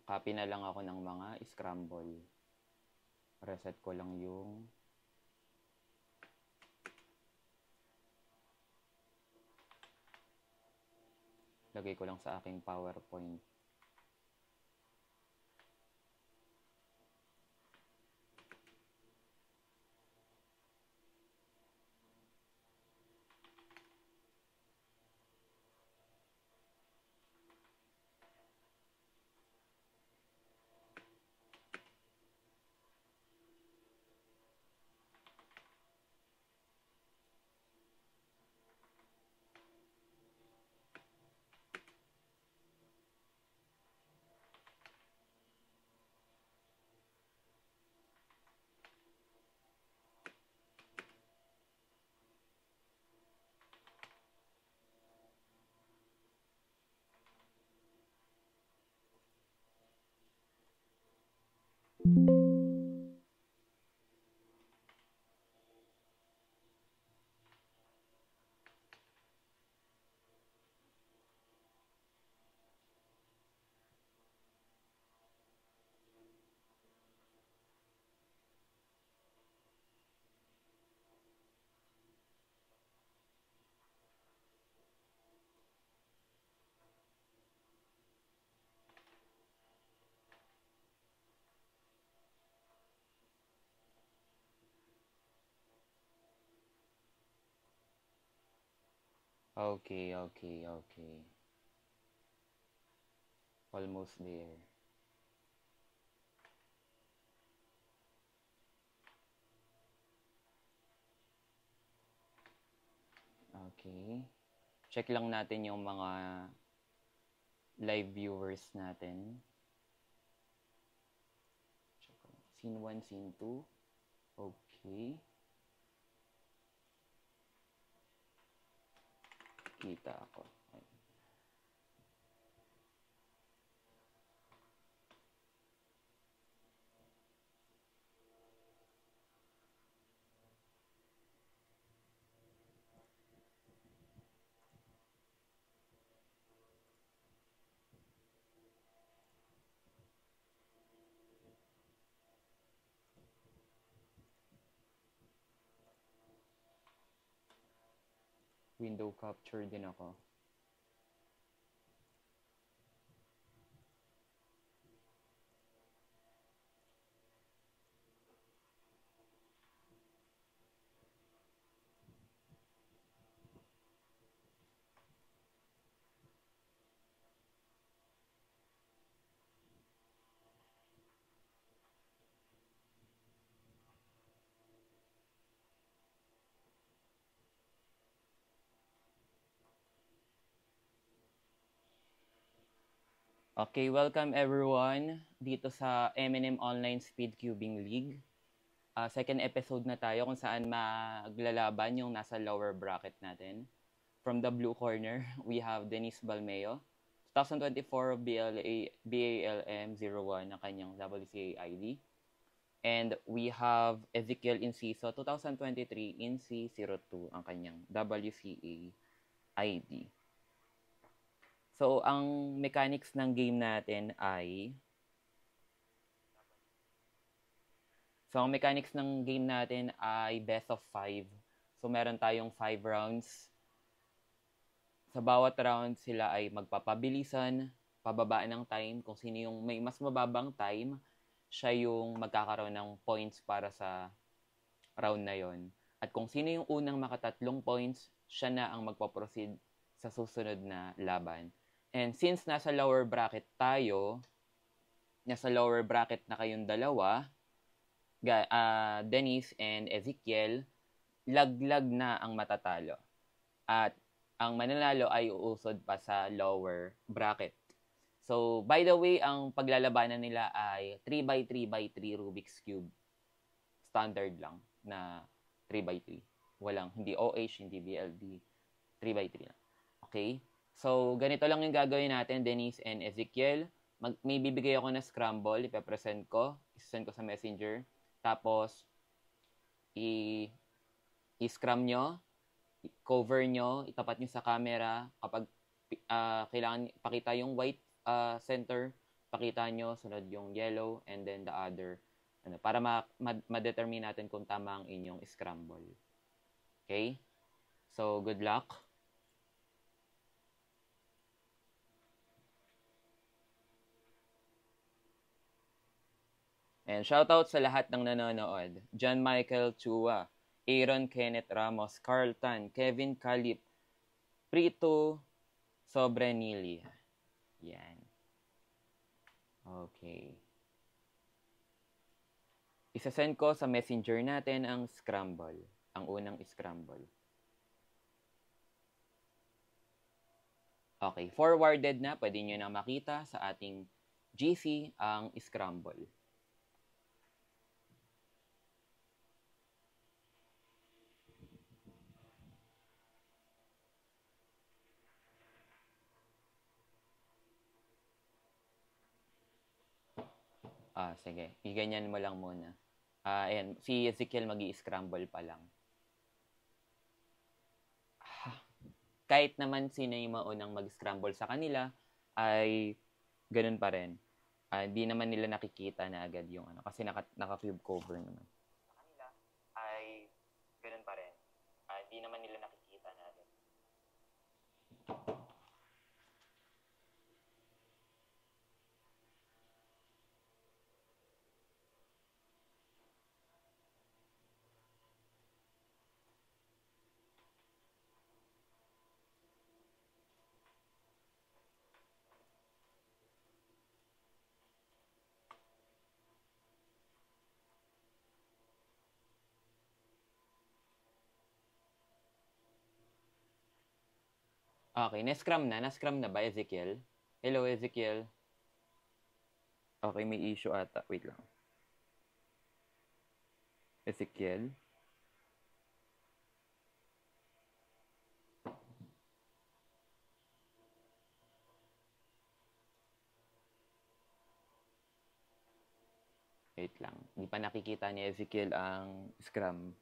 Copy na lang ako ng mga scramble. Reset ko lang yung lagay ko lang sa aking PowerPoint. Okay. Almost there. Okay. Check lang natin yung mga live viewers natin. Scene 1, scene 2. Okay. Kita ako. Window capture din ako. Okay, welcome everyone dito sa M&M Online Speed Cubing League. Second episode na tayo kung saan maglalaban yung nasa lower bracket natin. From the blue corner, we have Denise Balmeo, 2024 BALM01 ang kanyang WCA ID. And we have Ezekiel Inciso, 2023 INC02 ang kanyang WCA ID. So, ang mechanics ng game natin ay best of 5. So, meron tayong 5 rounds. Sa bawat round, sila ay magpapabilisan, pababaan ng time. Kung sino yung may mas mababang time, siya yung magkakaroon ng points para sa round na yon. At kung sino yung unang makatatlong points, siya na ang magpaproceed sa susunod na laban. And since nasa lower bracket tayo, nasa lower bracket na kayong dalawa, Denise and Ezekiel, laglag na ang matatalo. At ang mananalo ay uusod pa sa lower bracket. So, by the way, ang paglalabanan nila ay 3x3x3 Rubik's Cube. Standard lang na 3x3. Walang, hindi OH, hindi BLD. 3x3 lang. Okay? So, ganito lang yung gagawin natin, Denise and Ezekiel. May bibigay ako na scramble, ipepresent ko, isasend ko sa messenger. Tapos, i-scram nyo, cover nyo, itapat nyo sa camera. Kapag kailangan pakita yung white center, pakita nyo, sunod yung yellow, and then the other, para ma-determine natin kung tama ang inyong scramble. Okay? So, good luck. And shoutout sa lahat ng nanonood. John Michael Chua, Aaron Kenneth Ramos, Carl Tan, Kevin Calip, Prito Sobrenili. Yan. Okay. Isasend ko sa messenger natin ang scramble. Ang unang scramble. Okay. Forwarded na. Pwede nyo na makita sa ating GC ang scramble. Sige. Iganyan mo lang muna. Ayan. Si Ezekiel mag-i-scramble pa lang. Kahit naman sino yung maunang mag-scramble sa kanila, ay ganun pa rin. Di naman nila nakikita na agad yung kasi naka-cube cover naman. Sa kanila, ay ganun pa rin. Di naman nila nakikita na agad. Okay, na-scrum na ba, Ezekiel? Hello, Ezekiel. Okay, may issue ata. Wait lang. Ezekiel? Wait lang. Hindi pa nakikita ni Ezekiel ang scrum.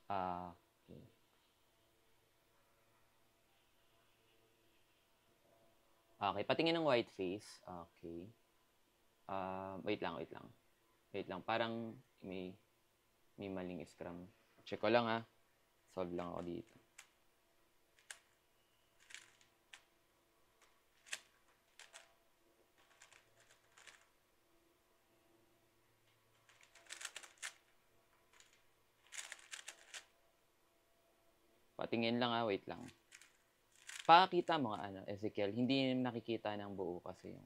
Okay. Okay, patingin ng white face. Okay. Wait lang. Parang may maling scrum. Check ko lang ha. Solve lang ako dito. Patingin lang ha. Wait lang. Pakita mo nga Ezekiel. Hindi nakikita ng buo kasi yung...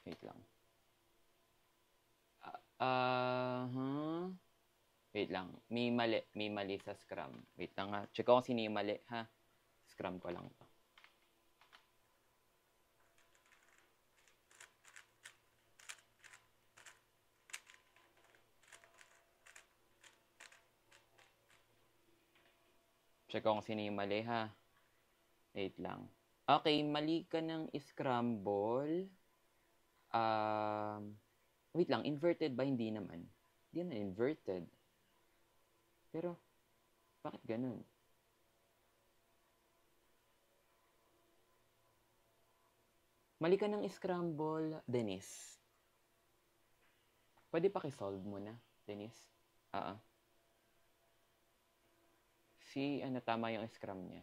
Wait lang. Wait lang. May mali sa scrum. Wait lang ha. Check ko kung sino yung mali ha. Scrum ko lang to. Check ko kung sino yung mali ha. Wait lang. Okay, mali ka ng scramble. Wait lang, inverted ba? Hindi naman. Hindi na inverted. Pero, bakit ganun? Mali ka ng scramble, Dennis. Pwede pakisolve mo na, Dennis? Tama yung scrum niya.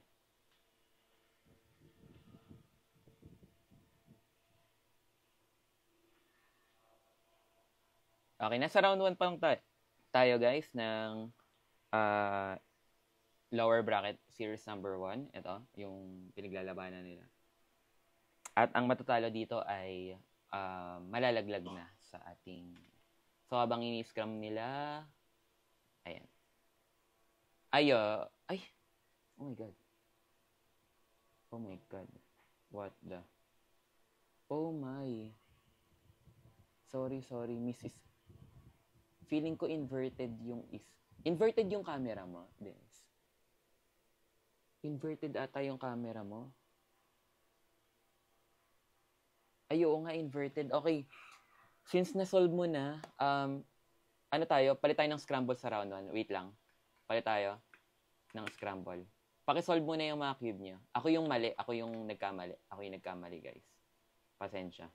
Okay, nasa round 1 pa lang tayo guys ng lower bracket series number 1. Ito, yung pinaglalabanan nila. At ang matatalo dito ay malalaglag na sa ating... So, habang ini-scrum nila... Ayan. Ay! Oh my God. Oh my God. What the... Oh my... Sorry, Mrs. Feeling ko inverted yung Inverted yung camera mo, Dennis. Inverted ata yung camera mo. Ay, oo nga, inverted. Okay. Since na-solve mo na, palit tayo ng scramble sa round 1. Wait lang. Palit tayo ng scramble. Pakisolve muna yung mga cube niyo. Ako yung mali. Ako yung nagkamali, guys. Pasensya.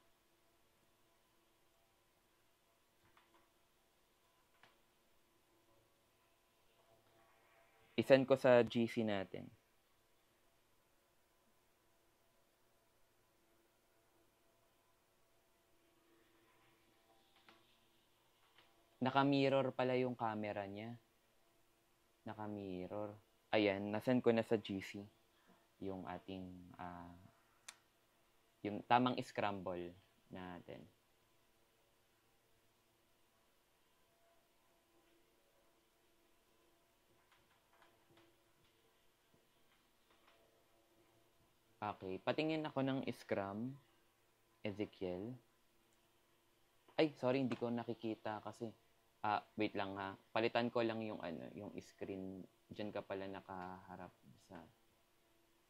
Isend ko sa GC natin. Naka-mirror pala yung camera niya. Naka-mirror. Ayan, nasend ko na sa GC yung ating yung tamang scramble natin. Okay, patingin ako ng scrum, Ezekiel. Ay, sorry, hindi ko nakikita kasi. Wait lang ha. Palitan ko lang yung yung screen. Diyan ka pala nakaharap sa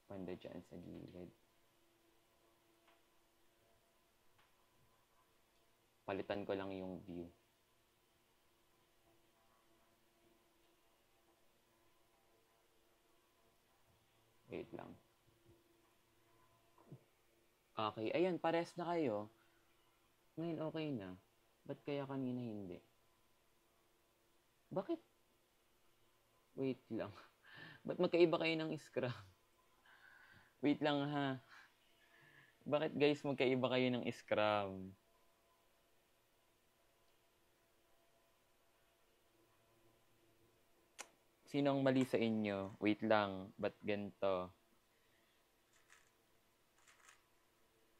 banda dyan sa gilid. Palitan ko lang yung view. Wait lang. Okay, ayan, pares na kayo. Ngayon okay na. Ba't kaya kanina hindi? Bakit? Wait lang. Ba't magkaiba kayo ng scrum? Wait lang ha. Bakit guys magkaiba kayo ng scrum? Sino ang mali sa inyo? Wait lang. Ba't ganito?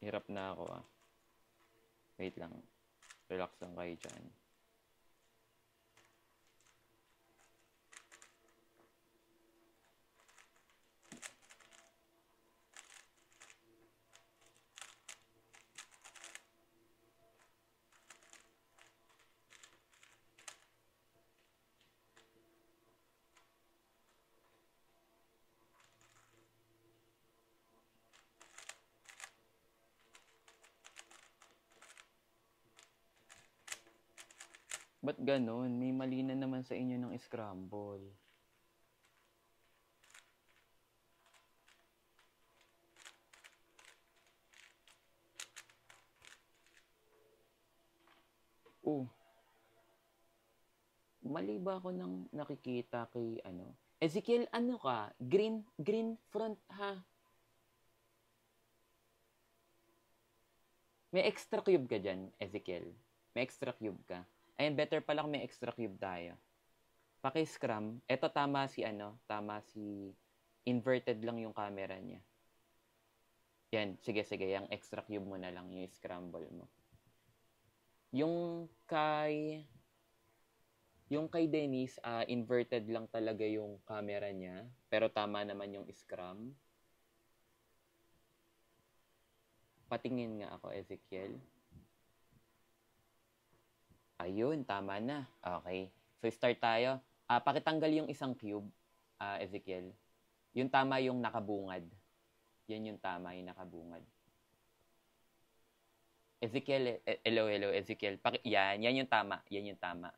Hirap na ako Wait lang. Relax lang kayo dyan. Ba't ganon? May mali na naman sa inyo ng scramble. Mali ba ako nang nakikita kay Ezekiel, ano ka? Green front ha? May extra cube ka dyan, Ezekiel. May extra cube ka. Ayun, better pala kung may extra cube tayo. Paki-scrum. Eto tama si inverted lang yung camera niya. Yan, sige, yung extra cube mo na lang, yung scramble mo. Yung kay Dennis, inverted lang talaga yung camera niya, pero tama naman yung scrum. Patingin nga ako, Ezekiel. Ayun, tama na. Okay. So, start tayo. Pakitanggal yung isang cube, Ezekiel. Yung tama yung nakabungad. Yan yung tama, yung nakabungad. Ezekiel, hello, Ezekiel. Yan yung tama. Yan yung tama.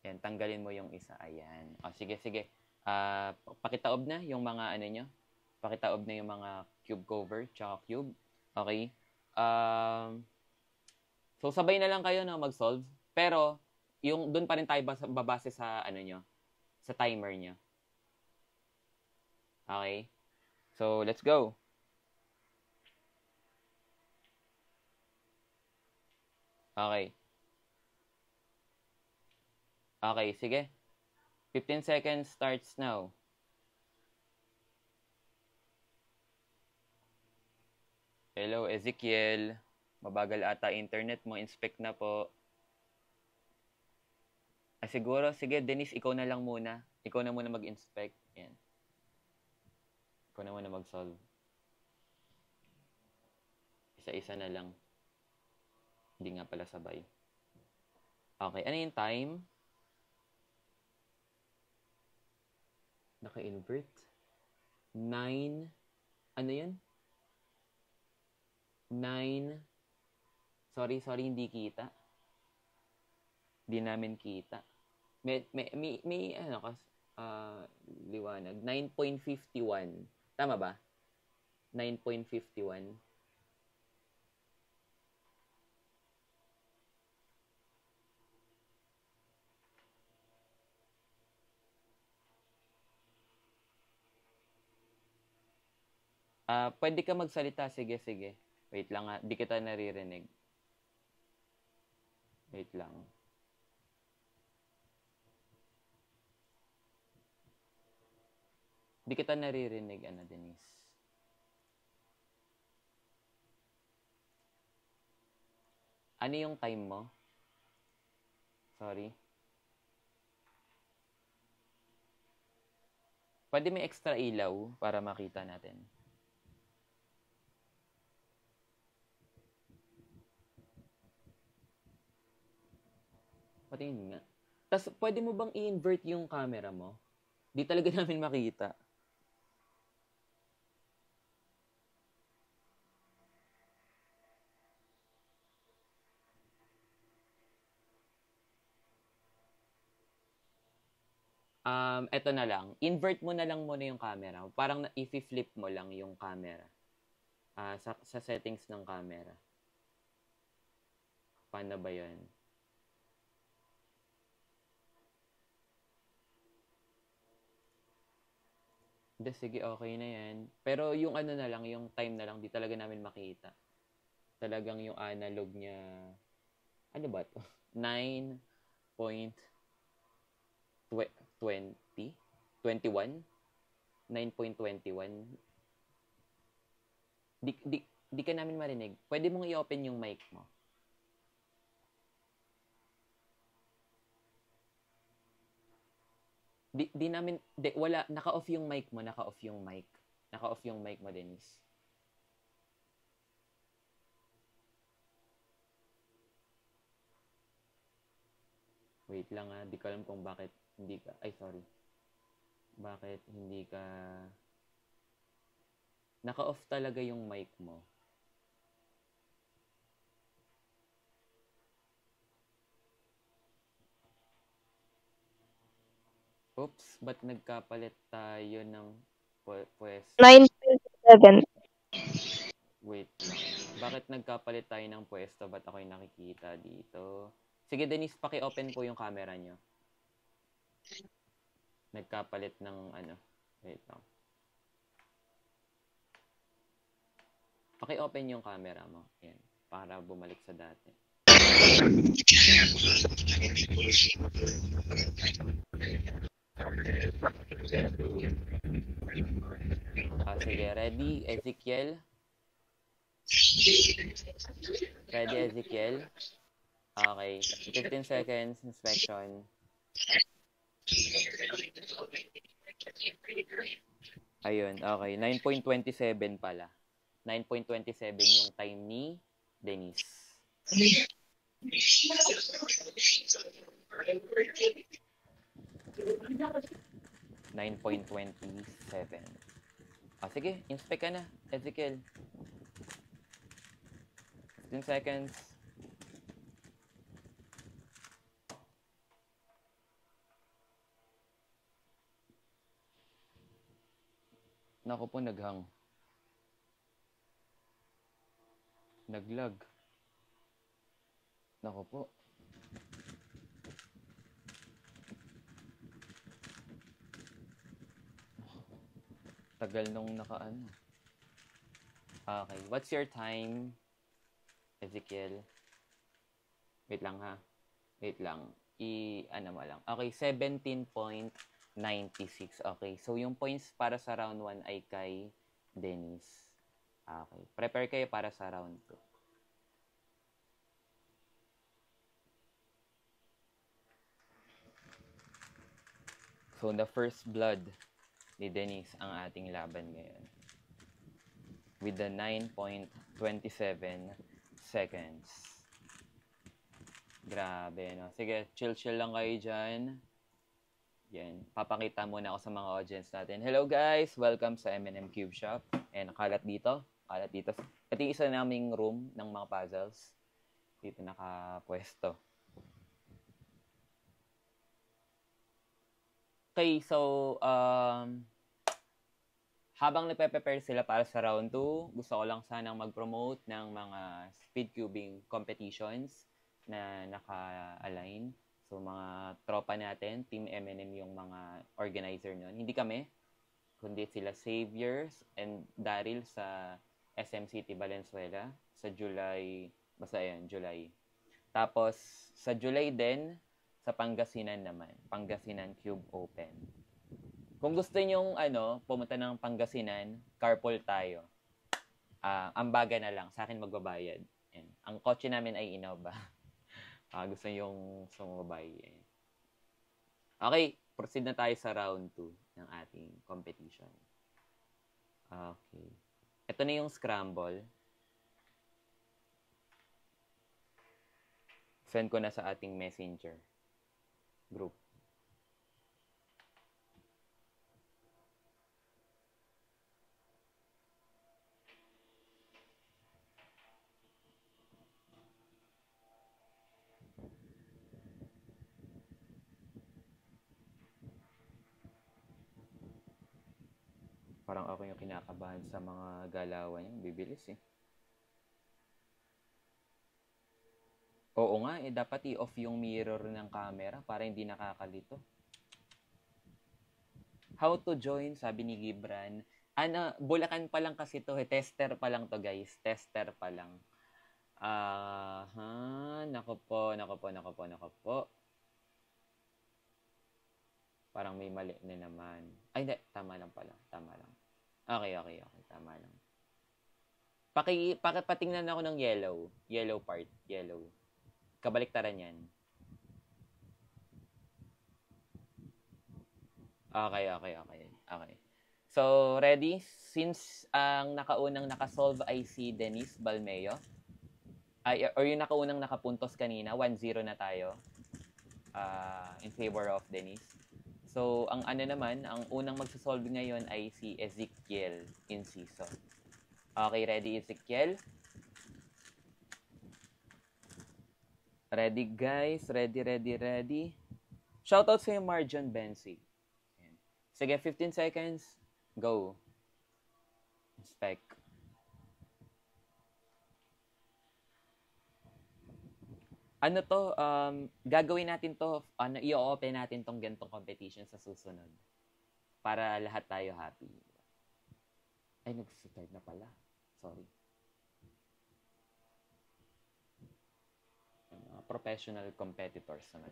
Yan, tanggalin mo yung isa. Ayan. Sige. Pakitaob na yung mga nyo. Pakitaob na yung mga cube cover, tsaka cube. Okay? So, sabay na lang kayo na mag-solve. Pero, yung doon pa rin tayo babase sa nyo, sa timer nyo. Okay? So, let's go. Okay. Okay, sige. 15 seconds starts now. Hello, Ezekiel. Mabagal ata internet mo. Inspect na po. Siguro, sige, Dennis, ikaw na lang muna. Ikaw na muna mag-inspect. Yan. Ikaw na muna mag-solve. Isa-isa na lang. Hindi nga pala sabay. Okay, ano yung time? Naka-invert. 9. Ano yun? 9. Sorry, hindi kita. Hindi namin kita. May liwanag. 9.51. Tama ba? 9.51. Pwede ka magsalita. Sige, sige. Wait lang ha. Di kita naririnig. Wait lang. Di kita naririnig, Denise. Ano yung time mo? Sorry. Pwede may extra ilaw para makita natin. Patingin nga. Tapos, pwede mo bang i-invert yung camera mo? Di talaga namin makita. Eto na lang. Invert mo na lang muna yung camera. Parang i-flip mo lang yung camera. Sa settings ng camera. Paano ba yun? Hindi, sige, okay na yan. Pero yung ano na lang, yung time na lang, di talaga namin makita. Talagang yung analog niya, ano ba to? 9.20? 21? 9.21? Di ka namin marinig. Pwede mong i-open yung mic mo. Wala, naka-off yung mic mo, naka-off yung mic. Naka-off yung mic mo, Denise. Wait lang di ko alam kung bakit hindi ka, bakit hindi ka, naka-off talaga yung mic mo. Oops, ba't nagkapalit tayo ng pwesto? 9.7. Wait lang. Bakit nagkapalit tayo ng pwesto? Ba't ako'y nakikita dito? Sige, Denise, paki-open po yung camera nyo. Nagkapalit ng Wait lang. Paki-open yung camera mo. Yan. Para bumalik sa dati. Sige, ready, Ezekiel? Ready, Ezekiel? Okay. 15 seconds, inspection. Ayun, okay. 9.27 pala. 9.27 yung time ni Denise. 9.27. Sige, inspect ka na, Ezekiel. 15 seconds. Naku po, naghang. Naglag. Naku po. Tagal nung nakaano. Okay, what's your time, Ezekiel? Wait lang ha. Wait lang. Ano mo lang. Okay, 17.96. Okay, so yung points para sa round 1 ay kay Denise. Okay, prepare kayo para sa round 2. So, the first blood ni Denise ang ating laban ngayon. With the 9.27 seconds. Grabe, no? Sige, chill lang kayo dyan. Yan. Papakita muna ako sa mga audience natin. Hello guys! Welcome sa M&M Cube Shop. And kalat dito. Ito yung isa naming room ng mga puzzles. Dito nakapwesto. Okay, so, habang nagpe-prepare sila para sa round 2, gusto ko lang sanang mag-promote ng mga speed cubing competitions na naka-align. So, mga tropa natin, Team M&M yung mga organizer nun. Hindi kami, kundi sila Saviors and Daryl sa SM City, Valenzuela sa July, basta yan, July. Tapos, sa July din, sa Pangasinan naman, Pangasinan Cube Open. Kung gusto nyong pumunta ng Pangasinan, carpool tayo. Ambaga na lang, sa akin magbabayad. Yan. Ang kotse namin ay Innova. Gusto nyong sumabay. Yan. Okay, proceed na tayo sa round 2 ng ating competition. Okay. Ito na yung scramble. Send ko na sa ating messenger group. Parang ako yung kinakabahan sa mga galawan niya. Bibilis eh. Oo nga eh, dapat i-off yung mirror ng camera para hindi nakakalito. How to join, sabi ni Gibran. Bulacan pa lang kasi to, tester pa lang to guys, tester pa lang. Nako po. Parang may mali na naman. Ay, hindi, tama lang pala, tama lang. Okay, tama lang. Patingnan ako ng yellow part, yellow. Kabaliktaran yan. Okay. So, ready? Since ang nakaunang nakasolve ay si Denise Balmeo, or yung nakaunang nakapuntos kanina, 1-0 na tayo in favor of Denise. So, ang ang unang magsasolve ngayon ay si Ezekiel Inciso. Okay, ready Ezekiel? Ready guys? Ready? Shoutout sa Marjan Bensi. Sige, 15 seconds. Go. Spec. Gagawin natin to, i-open natin tong gantong competition sa susunod. Para lahat tayo happy. Ay, nag-start na pala. Sorry. Professional competitors naman.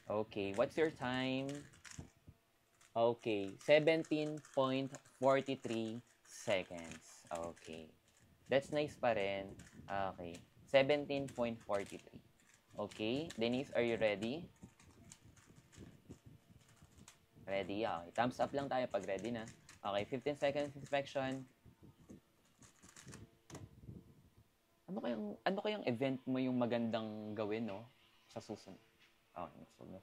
Okay, what's your time? Okay, 17.43 seconds. Okay. That's nice pa rin. Okay. 17.43. Okay. Denise, are you ready? Ready? Okay. Thumbs up lang tayo pag ready na. Okay, 15 seconds inspection. Ano kayang event mo yung magandang gawin, no? Sa susunod. Okay, susunod.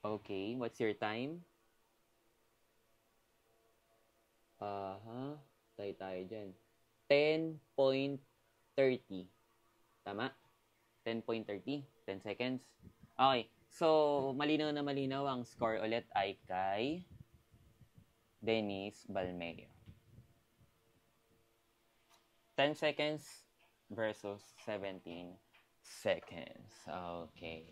Okay, what's your time? Tayo dyan. 10.30. Tama? 10.30. 10 seconds. Okay. So, malinaw na malinaw ang score ulit ay kay Denise Balmeo. 10 seconds versus 17 seconds. Okay.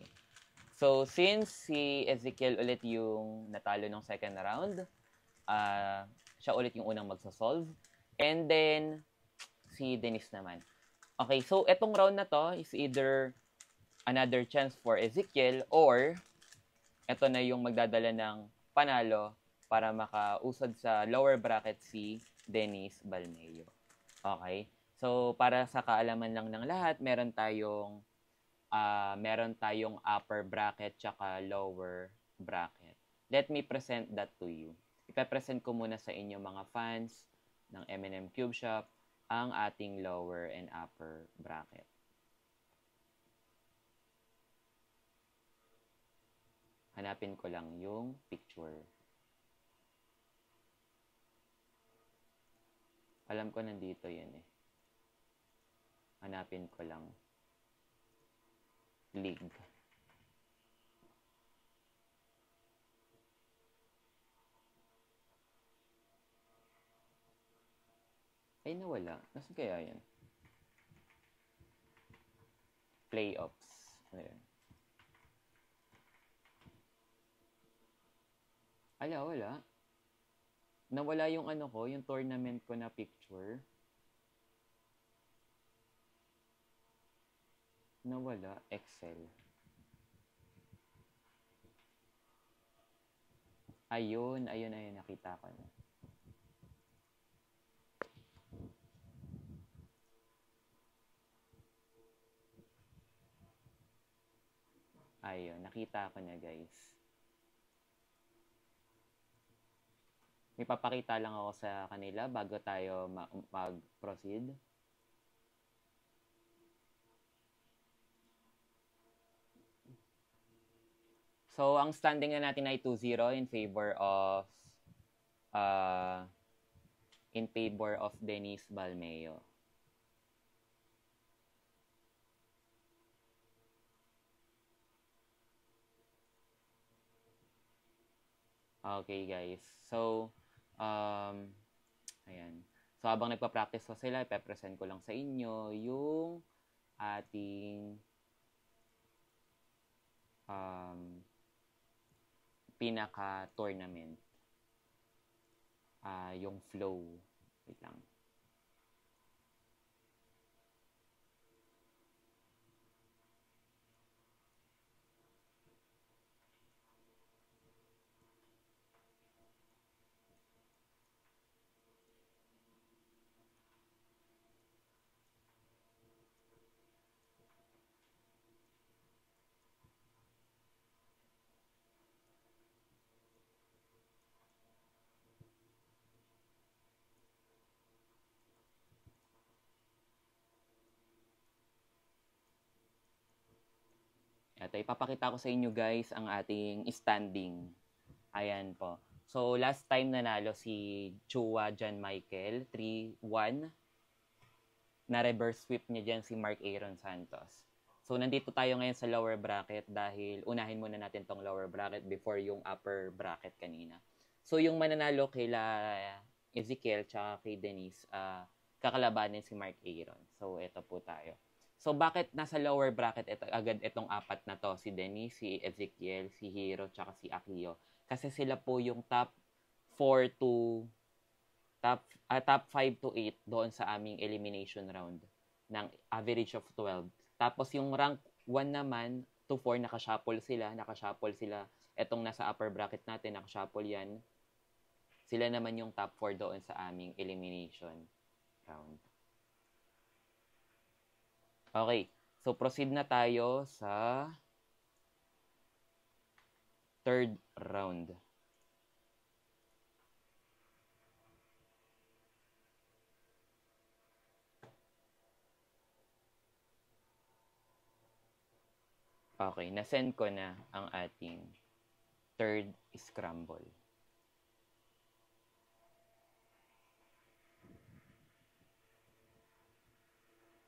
So, since si Ezekiel ulit yung natalo ng second round, siya ulit yung unang magsasolve. And then, si Denise naman. Okay, so etong round na to is either another chance for Ezekiel or ito na yung magdadala ng panalo para makausad sa lower bracket si Denise Balmeo. Okay? So, para sa kaalaman lang ng lahat, meron tayong upper bracket tsaka lower bracket. Let me present that to you. Ipapresent ko muna sa inyo mga fans ng M&M Cube Shop ang ating lower and upper bracket. Hanapin ko lang yung picture. Alam ko nandito yun eh. Hanapin ko lang. League. Ay, nawala. Nasaan kaya yan? Playoffs. Ayan. Ala, wala. Nawala yung ano ko, yung tournament ko na picture. Nawala. Excel. Ayun, nakita ko na. Ayun, nakita ko na guys. May papakita lang ako sa kanila bago tayo mag-proceed. So, ang standing na natin ay 2-0 in favor of Denise Balmeo. Okay, guys. So, ayan. So, habang nagpa-practice ko sila, ipe-present ko lang sa inyo yung ating pinaka-tournament. Yung flow. Wait lang. At ipapakita ko sa inyo guys ang ating standing. Ayan po. So, last time nanalo si Chua John Michael, 3-1. Na-reverse sweep niya dyan si Mark Aaron Santos. So, nandito tayo ngayon sa lower bracket dahil unahin muna natin tong lower bracket before yung upper bracket kanina. So, yung mananalo kila Ezekiel tsaka kay Denise, kakalabanin si Mark Aaron. So, ito po tayo. So, bakit nasa lower bracket agad itong apat na to? Si Denise, si Ezekiel, si Hero, tsaka si Akio. Kasi sila po yung top 4 to top 5 to 8 doon sa aming elimination round ng average of 12. Tapos yung rank 1 naman to 4 nakashuffle sila. Etong nasa upper bracket natin, nakashuffle yan. Sila naman yung top 4 doon sa aming elimination round. Okay, so proceed na tayo sa third round. Okay, nasend ko na ang ating third scramble.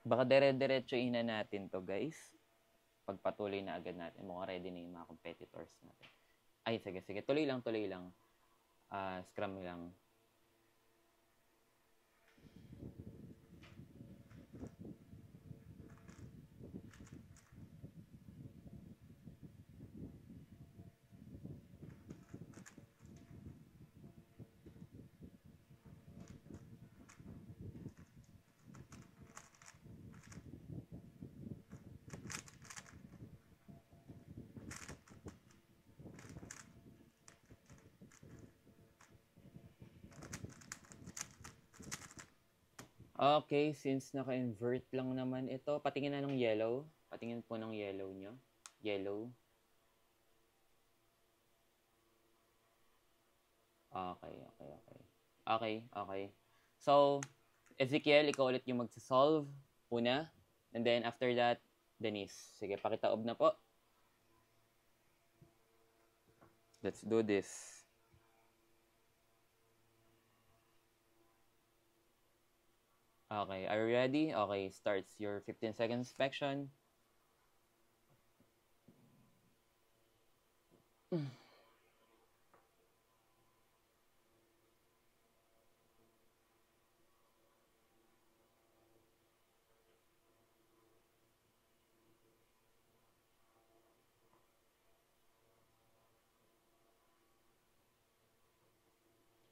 Baka dire-diretsoin na natin to guys. Pagpatuloy na agad natin. Mukhang ready na yung mga competitors natin. Ay, sige. Tuloy lang. Scrum lang. Okay, since naka-invert lang naman ito, patingin na ng yellow. Patingin po ng yellow nyo. Yellow. Okay. So, Ezekiel, ikaw ulit yung magsasolve. Una. And then, after that, Denise. Sige, pakitaob na po. Let's do this. Okay, are you ready? Okay, starts your 15-second inspection.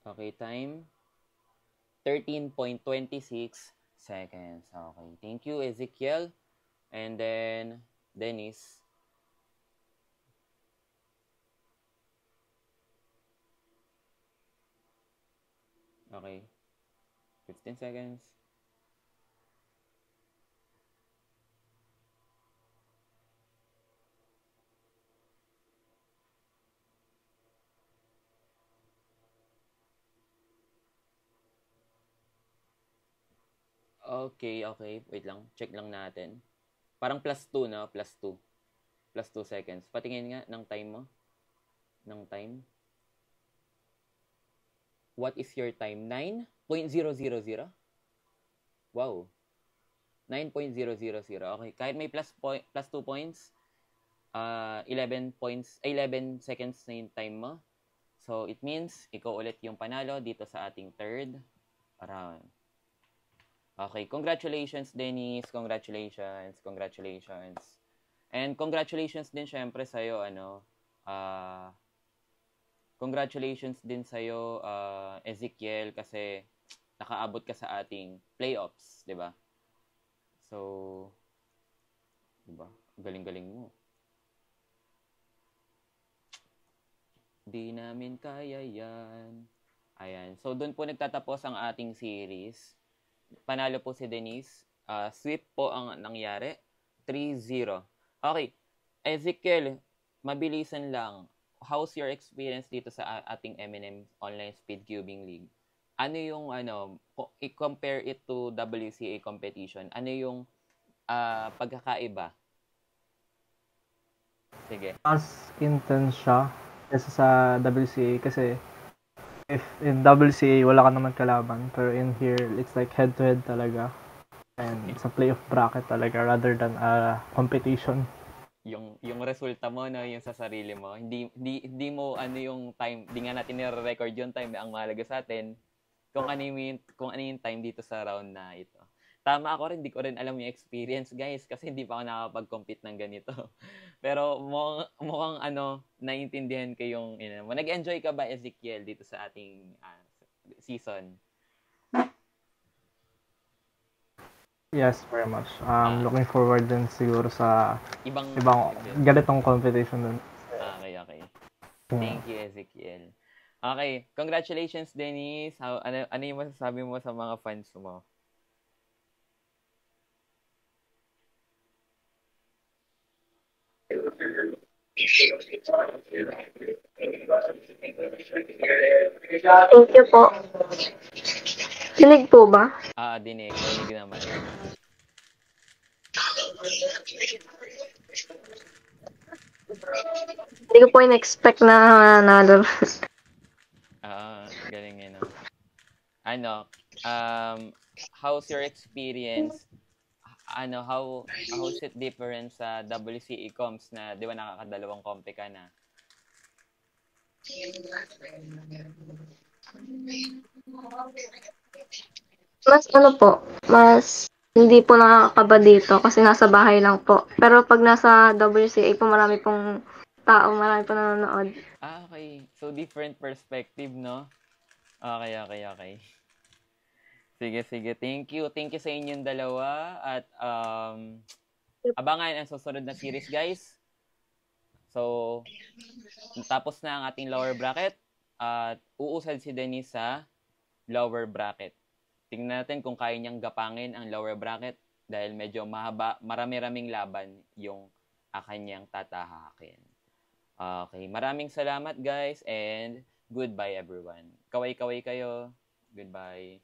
Okay, time 13.26 seconds. Okay, thank you, Ezekiel. And then, Dennis. Okay, 15 seconds. Okay, okay. Wait lang. Check lang natin. Parang plus 2, no? Plus 2. Plus 2 seconds. Patingin nga ng time mo. Ng time. What is your time? 9.000? Wow. 9.000. Okay. Kahit may plus 2 points, 11 points, 11 seconds na yung time mo. So, it means, ikaw ulit yung panalo dito sa ating third round. Okay, congratulations, Dennis. Congratulations. And congratulations din syempre sa'yo, congratulations din sa'yo, Ezekiel, kasi nakaabot ka sa ating playoffs, di ba? So, di ba? Galing-galing mo. Di namin kaya yan. Ayan. So, doon po nagtatapos ang ating series. Panalo po si Denise. Sweep po ang nangyari. 3-0. Okay. Ezekiel, mabilisan lang. How's your experience dito sa ating M&M Online Speed Cubing League? Ano yung, i-compare it to WCA competition, ano yung pagkakaiba? Sige. Mas intense siya kaysa sa WCA kasi if in WCA wala ka naman kalaban, pero in here it's like head to head talaga, and it's a play of bracket talaga rather than a competition. Yung resulta mo, no, yung sa sarili mo, hindi mo yung time, hindi nga natin nire-record yung time, ang mahalaga sa atin kung ano yung time dito sa round na ito. Tama ako rin, hindi ko rin alam yung experience, guys, kasi hindi pa ako nakakapag-compete ng ganito. Pero mukhang naiintindihan ko yung nag-enjoy ka ba, Ezekiel, dito sa ating season? Yes, very much. Looking forward din siguro sa ibang ganitong competition dun. Okay. Thank you, Ezekiel. Okay, congratulations, Dennis. Ano yung masasabi mo sa mga fans mo? Thank you po. Dinig po ba? Dinig naman. Hindi ko po in-expect na nanalo. Galing yun. How's your experience? How's it different sa WCE comps na, di ba, nakakadalawang kompe ka na? Mas hindi po nakakaba dito kasi nasa bahay lang po. Pero pag nasa WCA po, marami pong tao, marami pong nanonood. Okay. So, different perspective, no? Okay. Sige. Thank you sa inyong dalawa. At abangan ang susunod na series, guys. So, tapos na ang ating lower bracket. At uusad si Dennis sa lower bracket. Tingnan natin kung kaya niyang gapangin ang lower bracket dahil medyo marami-raming laban yung kanyang tatahakin. Okay, maraming salamat, guys, and goodbye, everyone. Kaway-kaway kayo. Goodbye.